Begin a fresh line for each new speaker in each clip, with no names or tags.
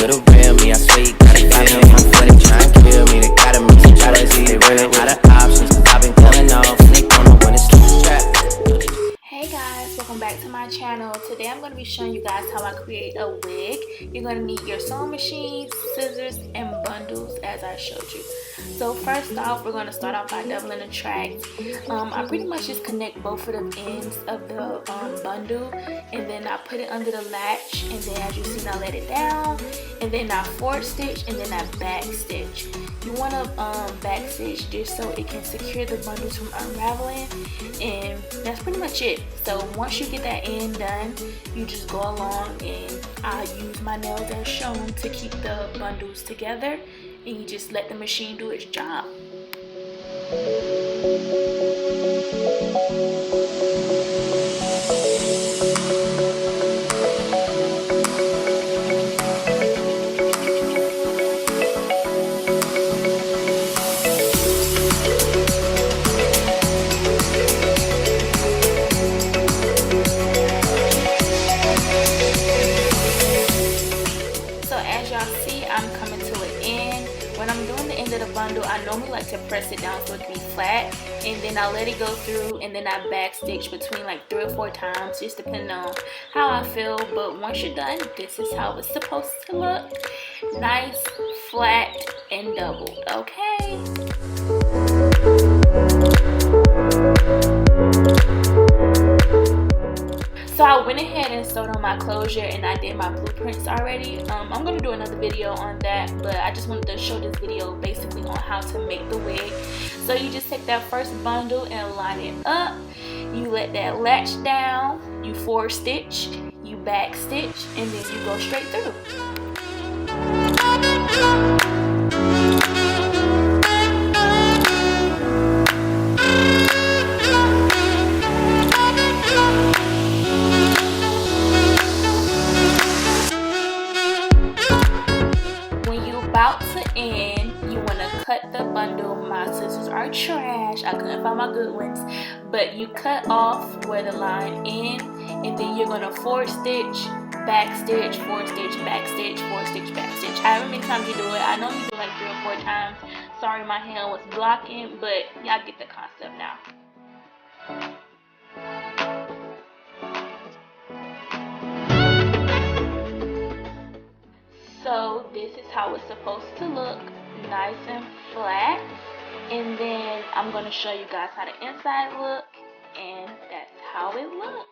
to the real me, I swear you gotta feel me. Before they try and kill me, they gotta make some choices. They running out of options, cause I've been going off and they don't know when it's trap.
Hey guys, welcome back to my channel. Today I'm going to be showing you guys how I create a wig. You're going to need your sewing machine, scissors, and bundles as I showed you. So first off, we're going to start off by doubling the tracks. I pretty much just connect both of the ends of the bundle, and then I put it under the latch, and then as you see, I let it down, and then I forward stitch, and then I back stitch. You want to back stitch just so it can secure the bundles from unraveling, and that's pretty much it. So once you get that end done, you just go along, and I use my nails as shown to keep the bundles together, and you just let the machine do its job. When I'm doing the end of the bundle, I normally like to press it down so it can be flat, and then I let it go through, and then I back stitch between like 3 or 4 times, just depending on how I feel. But once you're done, this is how it's supposed to look. Nice, flat, and doubled, okay? So I went ahead and sewed on my closure, and I did my blueprints already. I'm going to do another video on that, but I just wanted to show this video basically on how to make the wig. So you just take that first bundle and line it up. You let that latch down, you forward stitch, you back stitch, and then you go straight through. About to end, you want to cut the bundle. My scissors are trash, I couldn't find my good ones, but you cut off where the line ends, and then you're going to forward stitch, back stitch, forward stitch, back stitch, forward stitch, back stitch. However many times you do it. I know you do like 3 or 4 times. Sorry, my hand was blocking, but y'all get the concept now. So this is how it's supposed to look, nice and flat. And then I'm going to show you guys how the inside look, and that's how it looks.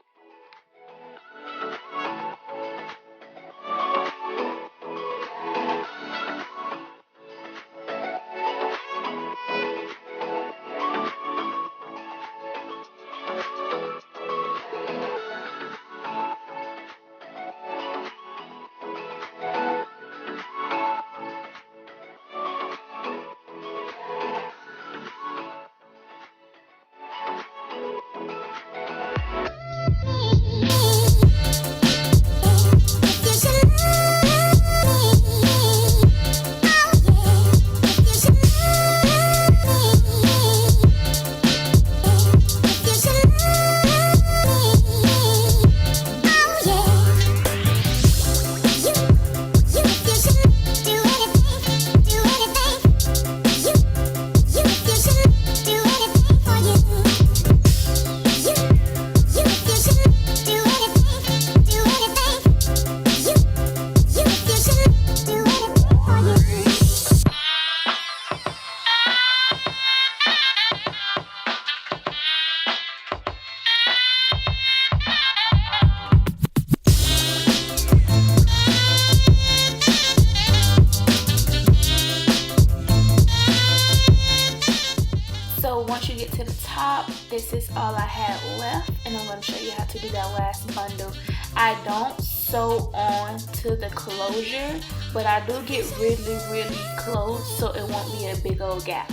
Once you get to the top, this is all I had left, and I'm going to show you how to do that last bundle. I don't sew on to the closure, but I do get really close so it won't be a big old gap.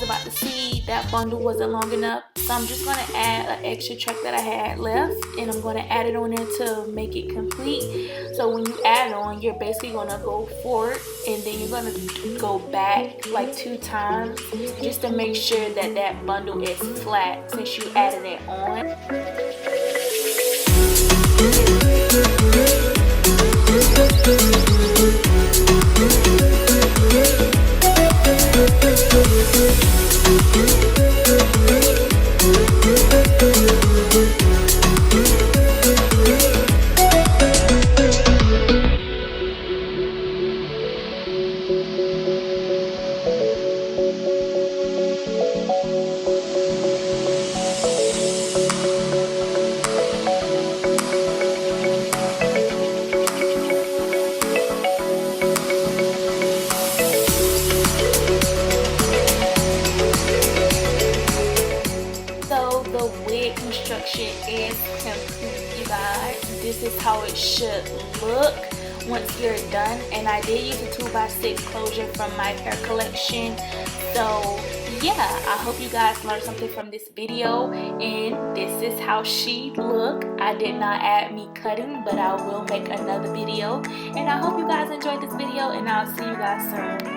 about to see, that bundle wasn't long enough, so I'm just going to add an extra track that I had left, and I'm going to add it on there to make it complete. So when you add on, you're basically going to go forward and then you're going to go back like 2 times just to make sure that that bundle is flat since you added it on. The wig construction is complete, you guys. This is how it should look once you're done, and I did use a 2x6 closure from my hair collection. So yeah, I hope you guys learned something from this video, and this is how she look. I did not add me cutting, but I will make another video, and I hope you guys enjoyed this video, and I'll see you guys soon.